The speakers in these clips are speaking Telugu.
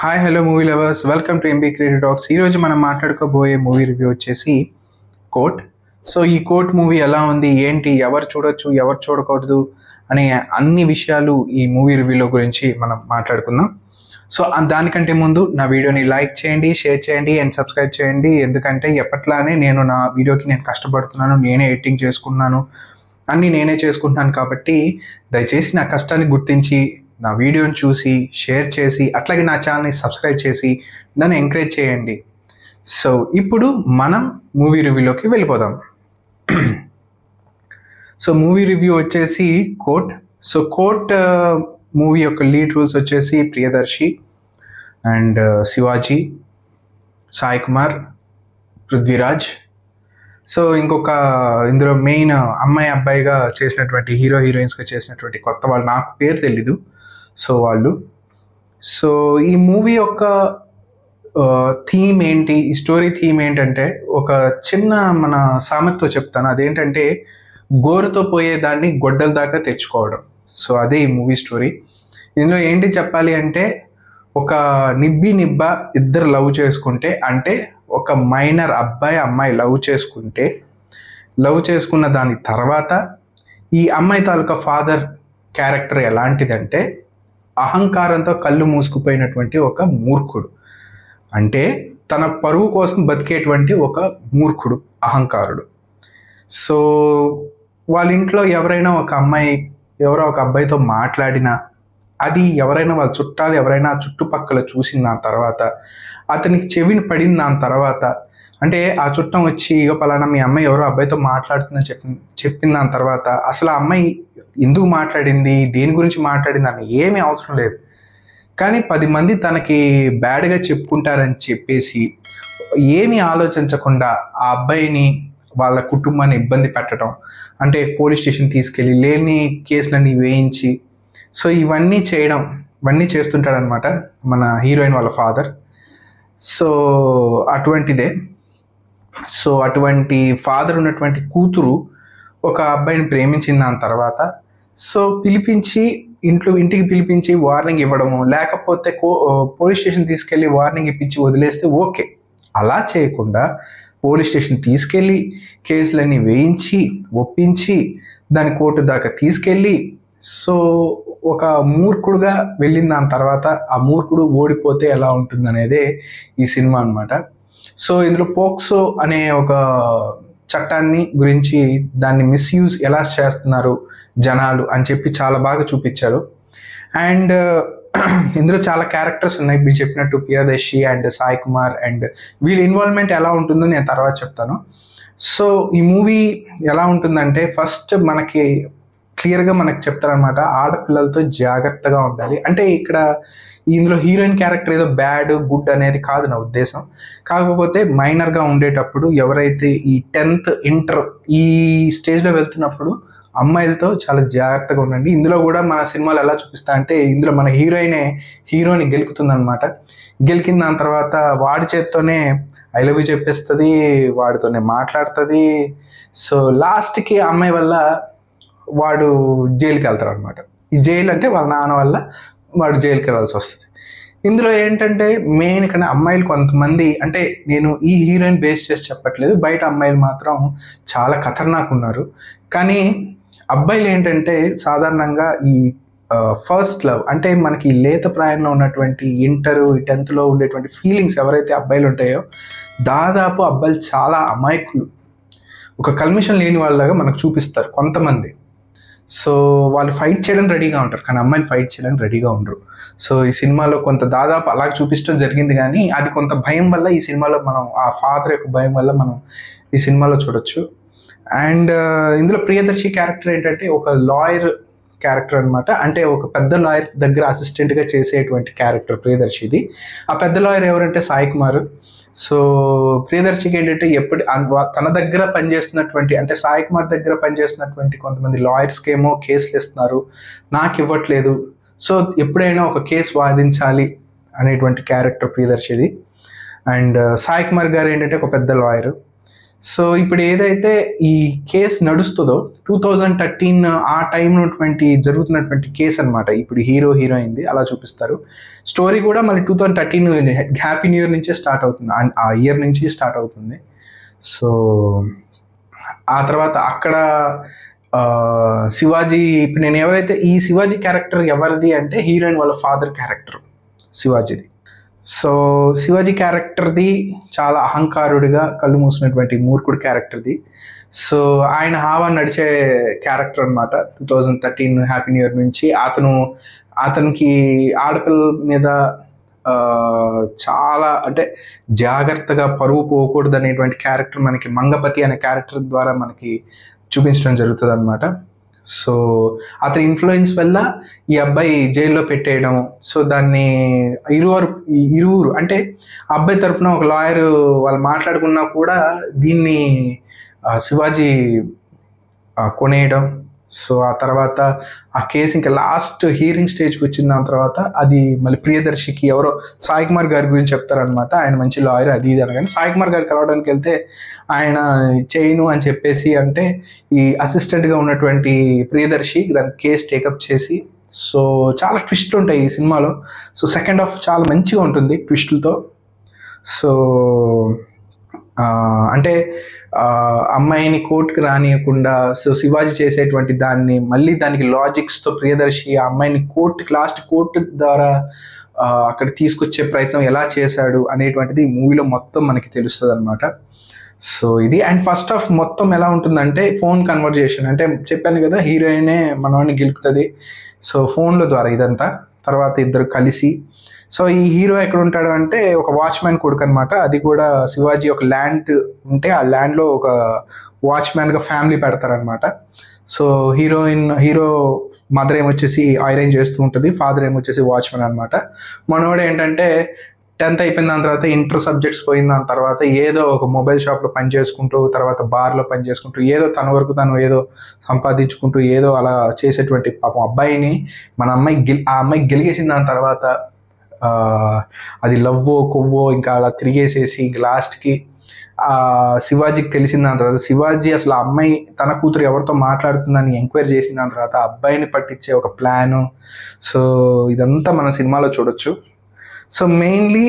Hi hello movie lovers, welcome to MB creative talks. ఈరోజు మనం మాట్లాడుకోబోయే మూవీ రివ్యూ వచ్చేసి కోర్ట్. సో ఈ కోర్ట్ మూవీ ఎలా ఉంది, ఏంటి, ఎవరు చూడొచ్చు, ఎవరు చూడకూడదు అనే అన్ని విషయాలు ఈ మూవీ రివ్యూలో గురించి మనం మాట్లాడుకుందాం. సో దానికంటే ముందు నా వీడియోని లైక్ చేయండి, షేర్ చేయండి అండ్ సబ్స్క్రైబ్ చేయండి. ఎందుకంటే ఎప్పట్లానే నేను నా వీడియోకి నేను కష్టపడుతున్నాను, నేనే ఎడిటింగ్ చేసుకున్నాను, అన్నీ నేనే చేసుకుంటున్నాను. కాబట్టి దయచేసి నా కష్టాన్ని గుర్తించి నా వీడియోని చూసి షేర్ చేసి అట్లాగే నా ఛానల్ని సబ్స్క్రైబ్ చేసి నన్ను ఎంకరేజ్ చేయండి. సో ఇప్పుడు మనం మూవీ రివ్యూలోకి వెళ్ళిపోదాం. సో మూవీ రివ్యూ వచ్చేసి కోర్ట్. సో కోర్ట్ మూవీ యొక్క లీడ్ రోల్స్ వచ్చేసి ప్రియదర్శి అండ్ శివాజీ, సాయి కుమార్, పృథ్వీరాజ్. సో ఇంకొక ఇందులో మెయిన్ అమ్మాయి అబ్బాయిగా చేసినటువంటి హీరో హీరోయిన్స్గా చేసినటువంటి కొత్త వాళ్ళు, నాకు పేరు తెలీదు. సో వాళ్ళు. సో ఈ మూవీ యొక్క థీమ్ ఏంటి, ఈ స్టోరీ థీమ్ ఏంటంటే ఒక చిన్న మన సామెతతో చెప్తాను. అదేంటంటే గోరుతో పోయేదాన్ని గొడ్డల దాకా తెచ్చుకోవడం. సో అదే ఈ మూవీ స్టోరీ. ఇందులో ఏంటి చెప్పాలి అంటే, ఒక నిబ్బ ఇద్దరు లవ్ చేసుకుంటే, అంటే ఒక మైనర్ అబ్బాయి అమ్మాయి లవ్ చేసుకున్న దాని తర్వాత ఈ అమ్మాయి తాలూకా ఫాదర్ క్యారెక్టర్ ఎలాంటిదంటే అహంకారంతో కళ్ళు మూసుకుపోయినటువంటి ఒక మూర్ఖుడు. అంటే తన పరువు కోసం బతికేటువంటి ఒక మూర్ఖుడు, అహంకారుడు. సో వాళ్ళ ఇంట్లో ఎవరైనా ఒక అబ్బాయితో మాట్లాడినా, అది ఎవరైనా వాళ్ళ చుట్టాలు ఎవరైనా చుట్టుపక్కల చూసిన దాని తర్వాత, అతనికి చెవిని పడిన దాని తర్వాత, అంటే ఆ చుట్టం వచ్చి ఇగో పలానా మీ అమ్మాయి ఎవరో అబ్బాయితో మాట్లాడుతుందని చెప్పిన దాని తర్వాత అసలు ఆ అమ్మాయి ఎందుకు మాట్లాడింది, దేని గురించి మాట్లాడింది అని ఏమీ అవసరం లేదు. కానీ 10 మంది తనకి బ్యాడ్గా చెప్పుకుంటారని చెప్పేసి ఏమీ ఆలోచించకుండా ఆ అబ్బాయిని, వాళ్ళ కుటుంబాన్ని ఇబ్బంది పెట్టడం, అంటే పోలీస్ స్టేషన్ తీసుకెళ్ళి లేని కేసులన్నీ వేయించి, సో ఇవన్నీ చేస్తుంటాడనమాట మన హీరోయిన్ వాళ్ళ ఫాదర్. సో అటువంటిదే. సో అటువంటి ఫాదర్ ఉన్నటువంటి కూతురు ఒక అబ్బాయిని ప్రేమించిన దాని తర్వాత సో ఇంటికి పిలిపించి వార్నింగ్ ఇవ్వడము, లేకపోతే పోలీస్ స్టేషన్ తీసుకెళ్ళి వార్నింగ్ ఇప్పించి వదిలేస్తే ఓకే. అలా చేయకుండా పోలీస్ స్టేషన్ తీసుకెళ్ళి కేసులన్నీ వేయించి ఒప్పించి దాని కోర్టు దాకా తీసుకెళ్ళి, సో ఒక మూర్ఖుడుగా వెళ్ళిన దాని తర్వాత ఆ మూర్ఖుడు ఓడిపోతే ఎలా ఉంటుందనేదే ఈ సినిమా అనమాట. సో ఇందులో పోక్సో అనే ఒక చట్టాన్ని గురించి, దాన్ని మిస్యూజ్ ఎలా చేస్తున్నారు జనాలు అని చెప్పి చాలా బాగా చూపించారు. అండ్ ఇందులో చాలా క్యారెక్టర్స్ ఉన్నాయి, మీరు చెప్పినట్టు ప్రియదర్శి అండ్ సాయి కుమార్, అండ్ వీళ్ళ ఇన్వాల్వ్మెంట్ ఎలా ఉంటుందో నేను తర్వాత చెప్తాను. సో ఈ మూవీ ఎలా ఉంటుందంటే, ఫస్ట్ మనకి క్లియర్గా మనకు చెప్తారనమాట, ఆడపిల్లలతో జాగ్రత్తగా ఉండాలి. అంటే ఇక్కడ ఇందులో హీరోయిన్ క్యారెక్టర్ ఏదో బ్యాడ్ గుడ్ అనేది కాదు నా ఉద్దేశం. కాకపోతే మైనర్గా ఉండేటప్పుడు ఎవరైతే ఈ 10th ఇంటర్ ఈ స్టేజ్లో వెళ్తున్నప్పుడు అమ్మాయిలతో చాలా జాగ్రత్తగా ఉండండి. ఇందులో కూడా మన సినిమాలు ఎలా చూపిస్తా అంటే, ఇందులో మన హీరోని గెలుకుతుందనమాట. గెలికిన దాని తర్వాత వాడి చేత్తోనే ఐ లవ్ యూ చెప్పేస్తుంది, వాడితోనే మాట్లాడుతుంది. సో లాస్ట్కి అమ్మాయి వల్ల వాడు జైలుకి వెళ్తారు అనమాట. ఈ జైలు అంటే వాళ్ళ నాన్న వల్ల వాడు జైలుకి వెళ్ళాల్సి వస్తుంది. ఇందులో ఏంటంటే మెయిన్ ఇక్కడ అమ్మాయిలు కొంతమంది, అంటే నేను ఈ హీరోయిన్ బేస్ చేసి చెప్పట్లేదు, బయట అమ్మాయిలు మాత్రం చాలా ఖతర్నాక్ ఉన్నారు. కానీ అబ్బాయిలు ఏంటంటే సాధారణంగా ఈ ఫస్ట్ లవ్, అంటే మనకి లేత ప్రాయంలో ఉన్నటువంటి ఇంటర్ 10th ఉండేటువంటి ఫీలింగ్స్ ఎవరైతే అబ్బాయిలు ఉంటాయో, దాదాపు అబ్బాయిలు చాలా అమాయకులు, ఒక కల్మిషన్ లేని వాళ్ళలాగా మనకు చూపిస్తారు కొంతమంది. సో వాళ్ళు ఫైట్ చేయడానికి రెడీగా ఉంటారు, కానీ అమ్మాయిలు ఫైట్ చేయడానికి రెడీగా ఉండరు. సో ఈ సినిమాలో కొంత దాదాపు అలా చూపించడం జరిగింది, కానీ అది కొంత భయం వల్ల ఈ సినిమాలో మనం, ఆ ఫాదర్ యొక్క భయం వల్ల మనం ఈ సినిమాలో చూడొచ్చు. అండ్ ఇందులో ప్రియదర్శి క్యారెక్టర్ ఏంటంటే ఒక లాయర్ క్యారెక్టర్ అనమాట. అంటే ఒక పెద్ద లాయర్ దగ్గర అసిస్టెంట్గా చేసేటువంటి క్యారెక్టర్ ప్రియదర్శిది. ఆ పెద్ద లాయర్ ఎవరంటే సాయి కుమార్. సో ప్రియదర్శికి ఏంటంటే తన దగ్గర పనిచేస్తున్నటువంటి, అంటే సాయి కుమార్ దగ్గర పనిచేస్తున్నటువంటి కొంతమంది లాయర్స్కి ఏమో కేసులు ఇస్తున్నారు, నాకు ఇవ్వట్లేదు. సో ఎప్పుడైనా ఒక కేసు వాదించాలి అనేటువంటి క్యారెక్టర్ ప్రియదర్శిది. అండ్ సాయి కుమార్ గారు ఏంటంటే ఒక పెద్ద లాయరు. సో ఇప్పుడు ఏదైతే ఈ కేసు నడుస్తుందో 2013 ఆ టైం జరుగుతున్నటువంటి కేసు అనమాట. ఇప్పుడు హీరోయిన్ది అలా చూపిస్తారు. స్టోరీ కూడా మళ్ళీ 2013 హ్యాపీ న్యూ ఇయర్ నుంచే స్టార్ట్ అవుతుంది, ఆ ఇయర్ నుంచి స్టార్ట్ అవుతుంది. సో ఆ తర్వాత అక్కడ శివాజీ, ఇప్పుడు నేను ఎవరైతే ఈ శివాజీ క్యారెక్టర్ ఎవరిది అంటే హీరోయిన్ వాళ్ళ ఫాదర్ క్యారెక్టర్ శివాజీది. సో శివాజీ క్యారెక్టర్ది చాలా అహంకారుడిగా కళ్ళు మూసినటువంటి మూర్ఖుడు క్యారెక్టర్ది. సో ఆయన హావా నడిచే క్యారెక్టర్ అనమాట. 2013 హ్యాపీ న్యూ ఇయర్ నుంచి అతనికి ఆడపిల్ల మీద చాలా అంటే జాగ్రత్తగా పరువు పోకూడదు అనేటువంటి క్యారెక్టర్ మనకి మంగపతి అనే క్యారెక్టర్ ద్వారా మనకి చూపించడం జరుగుతుంది అనమాట. సో అతని ఇన్ఫ్లుయెన్స్ వల్ల ఈ అబ్బాయి జైల్లో పెట్టేయడం. సో దాన్ని ఇరువురు అంటే అబ్బాయి తరపున ఒక లాయర్ వాళ్ళు మాట్లాడుకున్నా కూడా దీన్ని శివాజీ కొనేయడం. సో ఆ తర్వాత ఆ కేసు ఇంకా లాస్ట్ హియరింగ్ స్టేజ్కి వచ్చిన దాని తర్వాత అది మళ్ళీ ప్రియదర్శికి ఎవరో సాయి కుమార్ గారి గురించి చెప్తారనమాట. ఆయన మంచి లాయర్ అది ఇది అనగానే సాయి కుమార్ గారు కలవడానికి వెళ్తే ఆయన చేయను అని చెప్పేసి అంటే ఈ అసిస్టెంట్గా ఉన్నటువంటి ప్రియదర్శి దాని కేసు టేకప్ చేసి, సో చాలా ట్విస్ట్లు ఉంటాయి ఈ సినిమాలో. సో సెకండ్ హాఫ్ చాలా మంచిగా ఉంటుంది ట్విస్టులతో. సో అంటే అమ్మాయిని కోర్టుకు రానియకుండా సో శివాజీ చేసేటువంటి దాన్ని మళ్ళీ దానికి లాజిక్స్తో ప్రియదర్శి ఆ అమ్మాయిని లాస్ట్ కోర్టు ద్వారా అక్కడ తీసుకొచ్చే ప్రయత్నం ఎలా చేశాడు అనేటువంటిది మూవీలో మొత్తం మనకి తెలుస్తుంది అనమాట. సో ఇది అండ్ ఫస్ట్ హాఫ్ మొత్తం ఎలా ఉంటుందంటే ఫోన్ కన్వర్జేషన్, అంటే చెప్పాను కదా హీరోయినే మనవాడిని గెలుకుతుంది. సో ఫోన్ల ద్వారా ఇదంతా. తర్వాత ఇద్దరు కలిసి, సో ఈ హీరో ఎక్కడ ఉంటాడు అంటే ఒక వాచ్మ్యాన్ కొడుకు అనమాట. అది కూడా శివాజీ ఒక ల్యాండ్ ఉంటే ఆ ల్యాండ్లో ఒక వాచ్మ్యాన్గా ఫ్యామిలీ పెడతారనమాట. సో హీరో మదర్ ఏమొచ్చేసి ఐరన్ చేస్తూ ఉంటుంది, ఫాదర్ ఏమొచ్చేసి వాచ్మెన్ అనమాట. మనోడు ఏంటంటే 10th అయిపోయిన దాని తర్వాత ఇంటర్ సబ్జెక్ట్స్ పోయిన దాని తర్వాత ఏదో ఒక మొబైల్ షాప్లో పని చేసుకుంటూ, తర్వాత బార్లో పని చేసుకుంటూ, ఏదో తన వరకు తను ఏదో సంపాదించుకుంటూ ఏదో అలా చేసేటువంటి పాపం అబ్బాయిని ఆ అమ్మాయి గెలిగేసిన దాని తర్వాత అది లవ్వో కొవ్వో ఇంకా అలా తిరిగేసేసి లాస్ట్కి శివాజీకి తెలిసిన దాని తర్వాత శివాజీ అసలు ఆ అమ్మాయి తన కూతురు ఎవరితో మాట్లాడుతుందని ఎంక్వైరీ చేసిన దాని తర్వాత అబ్బాయిని పట్టించే ఒక ప్లాను. సో ఇదంతా మన సినిమాలో చూడొచ్చు. సో మెయిన్లీ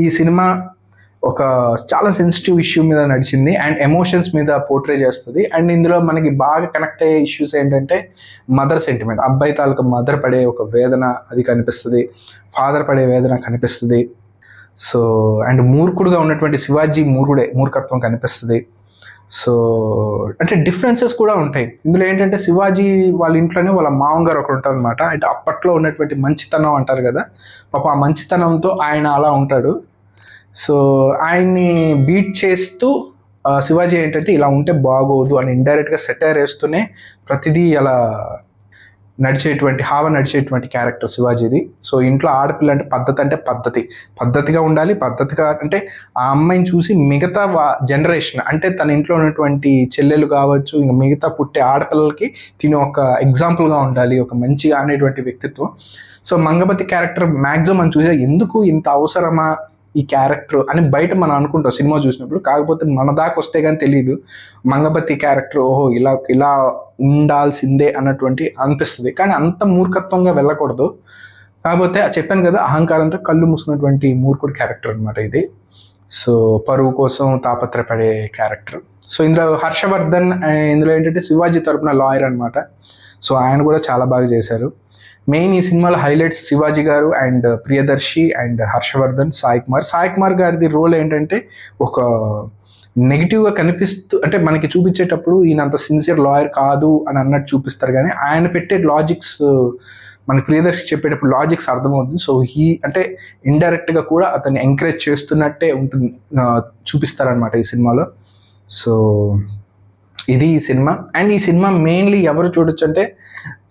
ఈ సినిమా ఒక చాలా సెన్సిటివ్ ఇష్యూ మీద నడిచింది అండ్ ఎమోషన్స్ మీద పోర్ట్రే చేస్తుంది. అండ్ ఇందులో మనకి బాగా కనెక్ట్ అయ్యే ఇష్యూస్ ఏంటంటే మదర్ సెంటిమెంట్, అబ్బాయి తాలూకా మదర్ పడే ఒక వేదన అది కనిపిస్తుంది, ఫాదర్ పడే వేదన కనిపిస్తుంది. సో అండ్ మూర్ఖుడుగా ఉన్నటువంటి శివాజీ మూర్ఖత్వం కనిపిస్తుంది. సో అంటే డిఫరెన్సెస్ కూడా ఉంటాయి ఇందులో. ఏంటంటే శివాజీ వాళ్ళ ఇంట్లోనే వాళ్ళ మామగారు ఒకరు ఉంటారు అనమాట. అంటే అప్పట్లో ఉన్నటువంటి మంచితనం అంటారు కదా, పాప ఆ మంచితనంతో ఆయన అలా ఉంటాడు. సో ఆయన్ని బీట్ చేస్తూ శివాజీ ఏంటంటే ఇలా ఉంటే బాగోదు అని ఇండైరెక్ట్గా సెటైర్ వేస్తూనే ప్రతిదీ అలా నడిచేటువంటి క్యారెక్టర్ శివాజీది. సో ఇంట్లో ఆడపిల్ల అంటే పద్ధతిగా ఉండాలి. పద్ధతిగా అంటే ఆ అమ్మాయిని చూసి మిగతా జనరేషన్ అంటే తన ఇంట్లో ఉన్నటువంటి చెల్లెలు కావచ్చు, ఇంకా మిగతా పుట్టే ఆడపిల్లలకి తిని ఒక ఎగ్జాంపుల్గా ఉండాలి, ఒక మంచిగా అనేటువంటి వ్యక్తిత్వం. సో మంగపతి క్యారెక్టర్ మ్యాక్సిమం మనం చూసే ఎందుకు ఇంత అవసరమా ఈ క్యారెక్టర్ అని బయట మనం అనుకుంటాం సినిమా చూసినప్పుడు. కాకపోతే మన దాకా వస్తే కానీ తెలియదు మంగపతి క్యారెక్టర్ ఓహో ఇలా ఉండాల్సిందే అన్నటువంటి అనిపిస్తుంది. కానీ అంత మూర్ఖత్వంగా వెళ్ళకూడదు. కాకపోతే చెప్పాను కదా అహంకారంతో కళ్ళు మూసుకున్నటువంటి మూర్ఖుడు క్యారెక్టర్ అనమాట ఇది. సో పరువు కోసం తాపత్రపడే క్యారెక్టర్. సో ఇందులో హర్షవర్ధన్ ఇందులో ఏంటంటే శివాజీ తరపున లాయర్ అనమాట. సో ఆయన కూడా చాలా బాగా చేశారు. మెయిన్ ఈ సినిమాలో హైలైట్స్ శివాజీ గారు అండ్ ప్రియదర్శి అండ్ హర్షవర్ధన్, సాయి కుమార్ గారిది రోల్ ఏంటంటే ఒక నెగిటివ్గా కనిపిస్తూ అంటే మనకి చూపించేటప్పుడు ఈయన అంత సిన్సియర్ లాయర్ కాదు అని అన్నట్టు చూపిస్తారు, కానీ ఆయన పెట్టే లాజిక్స్ మనకి ప్రియదర్శి చెప్పేటప్పుడు లాజిక్స్ అర్థమవుతుంది. సో అంటే ఇండైరెక్ట్గా కూడా అతన్ని ఎంకరేజ్ చేస్తున్నట్టే ఉంటుంది చూపిస్తారనమాట ఈ సినిమాలో. సో ఇది ఈ సినిమా. అండ్ ఈ సినిమా మెయిన్లీ ఎవరు చూడొచ్చు అంటే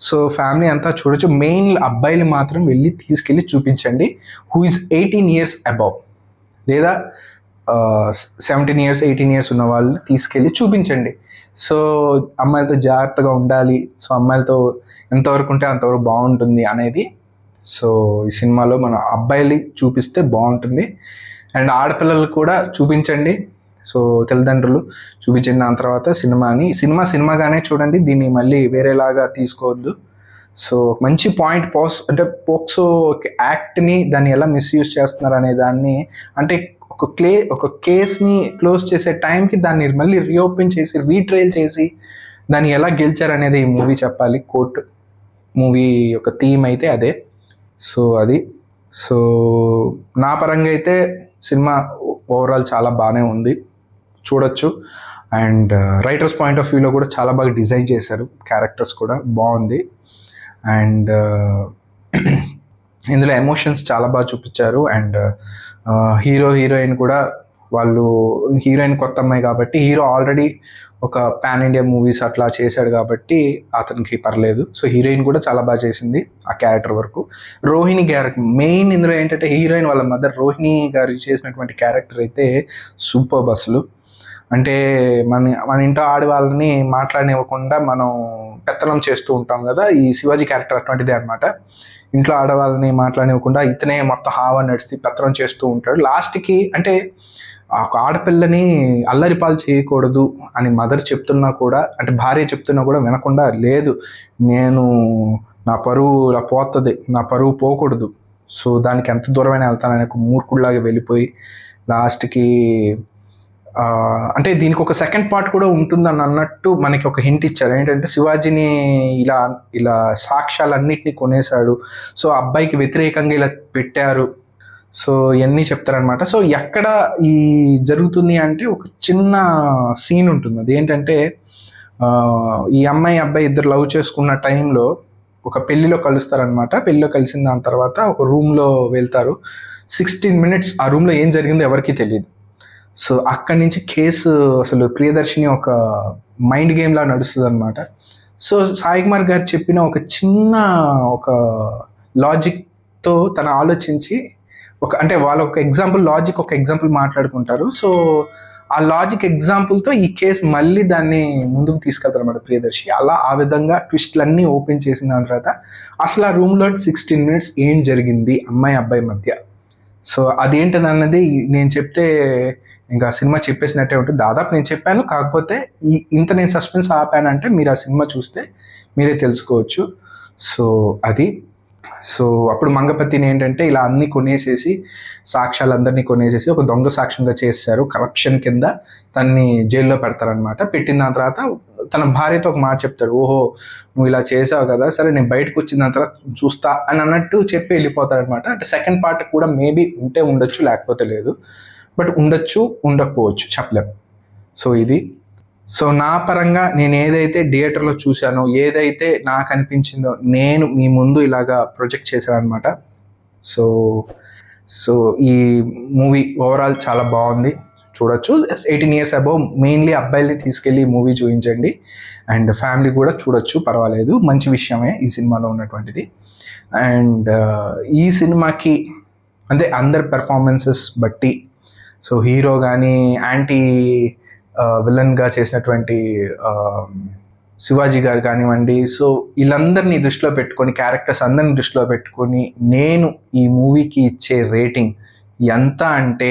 సో ఫ్యామిలీ అంతా చూడొచ్చు. మెయిన్ అబ్బాయిలు మాత్రం తీసుకెళ్ళి చూపించండి హూ ఈజ్ 18 years అబౌవ్, లేదా 17 years 18 years ఉన్న వాళ్ళు తీసుకెళ్ళి చూపించండి. సో అమ్మాయిలతో జాగ్రత్తగా ఉండాలి, సో అమ్మాయిలతో ఎంతవరకు ఉంటే అంతవరకు బాగుంటుంది అనేది. సో ఈ సినిమాలో మన అబ్బాయిలు చూపిస్తే బాగుంటుంది. అండ్ ఆడపిల్లలు కూడా చూపించండి. సో తల్లిదండ్రులు చూపించిన దాని తర్వాత సినిమాగానే చూడండి, దీన్ని మళ్ళీ వేరేలాగా తీసుకోవద్దు. సో మంచి పాయింట్ అంటే పోక్సో యాక్ట్ని దాన్ని ఎలా మిస్యూజ్ చేస్తున్నారు అనే దాన్ని, అంటే ఒక కేస్ని క్లోజ్ చేసే టైంకి దాన్ని మళ్ళీ రీఓపెన్ చేసి రీట్రయల్ చేసి దాన్ని ఎలా గెలిచారు అనేది ఈ మూవీ చెప్పాలి. కోర్ట్ మూవీ యొక్క థీమ్ అయితే అదే. సో అది. సో నా పరంగా అయితే సినిమా ఓవరాల్ చాలా బాగానే ఉంది, చూడొచ్చు. అండ్ రైటర్స్ పాయింట్ ఆఫ్ వ్యూలో కూడా చాలా బాగా డిజైన్ చేశారు, క్యారెక్టర్స్ కూడా బాగుంది. అండ్ ఇందులో ఎమోషన్స్ చాలా బాగా చూపించారు. అండ్ హీరోయిన్ కూడా, వాళ్ళు హీరోయిన్ కొత్త అమ్మాయి కాబట్టి, హీరో ఆల్రెడీ ఒక పాన్ ఇండియా మూవీస్ అట్లా చేశాడు కాబట్టి అతనికి పర్లేదు. సో హీరోయిన్ కూడా చాలా బాగా చేసింది ఆ క్యారెక్టర్ వరకు. రోహిణి క్యారెక్టర్ మెయిన్ ఇందులో ఏంటంటే, హీరోయిన్ వాళ్ళ మదర్ రోహిణి గారు చేసినటువంటి క్యారెక్టర్ అయితే సూపర్ అసలు. అంటే మన ఇంట్లో ఆడవాళ్ళని మాట్లాడనివ్వకుండా మనం పెత్తనం చేస్తూ ఉంటాం కదా, ఈ శివాజీ క్యారెక్టర్ అటువంటిదే అనమాట. ఇంట్లో ఆడవాళ్ళని మాట్లాడనివ్వకుండా ఇతనే మొత్తం హావా నడిచి పెత్తనం చేస్తూ ఉంటాడు. లాస్ట్కి అంటే ఒక ఆడపిల్లని అల్లరిపాలు చేయకూడదు అని మదర్ చెప్తున్నా కూడా, అంటే భార్య చెప్తున్నా కూడా వినకుండా, లేదు నేను నా పరువు ఇలా పోతుంది, నా పరువు పోకూడదు, సో దానికి ఎంత దూరమైనా వెళ్తానని ఒక మూర్ఖుడిలాగా వెళ్ళిపోయి లాస్ట్కి అంటే దీనికి ఒక సెకండ్ పార్ట్ కూడా ఉంటుందని అన్నట్టు మనకి ఒక హింట్ ఇచ్చారు. ఏంటంటే శివాజీని ఇలా సాక్ష్యాలన్నింటినీ కొనేశాడు, సో అబ్బాయికి వ్యతిరేకంగా ఇలా పెట్టారు, సో ఇవన్నీ చెప్తారనమాట. సో ఎక్కడ ఈ జరుగుతుంది అంటే ఒక చిన్న సీన్ ఉంటుంది. అది ఏంటంటే ఈ అబ్బాయి ఇద్దరు లవ్ చేసుకున్న టైంలో ఒక పెళ్లిలో కలుస్తారనమాట. పెళ్లిలో కలిసిన దాని తర్వాత ఒక రూమ్లో వెళ్తారు. 16 minutes ఆ రూమ్లో ఏం జరిగిందో ఎవరికీ తెలియదు. సో అక్కడి నుంచి కేసు అసలు ప్రియదర్శిని ఒక మైండ్ గేమ్ లా నడుస్తుంది అనమాట. సో సాయి కుమార్ గారు చెప్పిన ఒక చిన్న లాజిక్తో తను ఆలోచించి అంటే వాళ్ళ ఒక ఎగ్జాంపుల్ మాట్లాడుకుంటారు. సో ఆ లాజిక్ ఎగ్జాంపుల్తో ఈ కేసు మళ్ళీ దాన్ని ముందుకు తీసుకెళ్తారు అన్నమాట ప్రియదర్శి. ఆ విధంగా ట్విస్ట్లన్నీ ఓపెన్ చేసిన దాని తర్వాత అసలు ఆ రూమ్లో 16 minutes ఏం జరిగింది అబ్బాయి మధ్య, సో అదేంటని అన్నది నేను చెప్తే ఇంకా సినిమా చెప్పేసినట్టే ఉంటుంది. దాదాపు నేను చెప్పాను, కాకపోతే ఇంత నేను సస్పెన్స్ ఆపానంటే మీరు ఆ సినిమా చూస్తే మీరే తెలుసుకోవచ్చు. సో అది. సో అప్పుడు మంగపతిని ఏంటంటే ఇలా అన్ని కొనేసేసి సాక్ష్యాలందరినీ కొనేసేసి ఒక దొంగ సాక్ష్యంగా చేశారు, కరప్షన్ కింద తన్ని జైల్లో పెడతారనమాట. పెట్టిన దాని తర్వాత తన భార్యతో ఒక మాట చెప్తాడు, ఓహో నువ్వు ఇలా చేసావు కదా, సరే నేను బయటకు వచ్చిన దాని తర్వాత చూస్తా అని అన్నట్టు చెప్పి వెళ్ళిపోతాడనమాట. అంటే సెకండ్ పార్ట్ కూడా మేబీ ఉంటే ఉండొచ్చు, లేకపోతే లేదు, బట్ ఉండొచ్చు ఉండకపోవచ్చు, చెప్పలేం. సో ఇది. సో నా పరంగా నేను ఏదైతే థియేటర్లో చూశానో, ఏదైతే నాకు అనిపించిందో నేను మీ ముందు ఇలాగా ప్రొజెక్ట్ చేశాను అనమాట. సో ఈ మూవీ ఓవరాల్ చాలా బాగుంది, చూడొచ్చు. 18 years అబౌవ్ మెయిన్లీ అబ్బాయిల్ని తీసుకెళ్ళి మూవీ చూపించండి, అండ్ ఫ్యామిలీ కూడా చూడొచ్చు, పర్వాలేదు, మంచి విషయమే ఈ సినిమాలో ఉన్నటువంటిది. అండ్ ఈ సినిమాకి అంటే అందరి పెర్ఫార్మెన్సెస్ బట్టి, సో హీరో కానీ యాంటీ విలన్గా చేసినటువంటి శివాజీ గారు కానివ్వండి, సో వీళ్ళందరినీ దృష్టిలో పెట్టుకొని, క్యారెక్టర్స్ అందరినీ దృష్టిలో పెట్టుకొని నేను ఈ మూవీకి ఇచ్చే రేటింగ్ ఎంత అంటే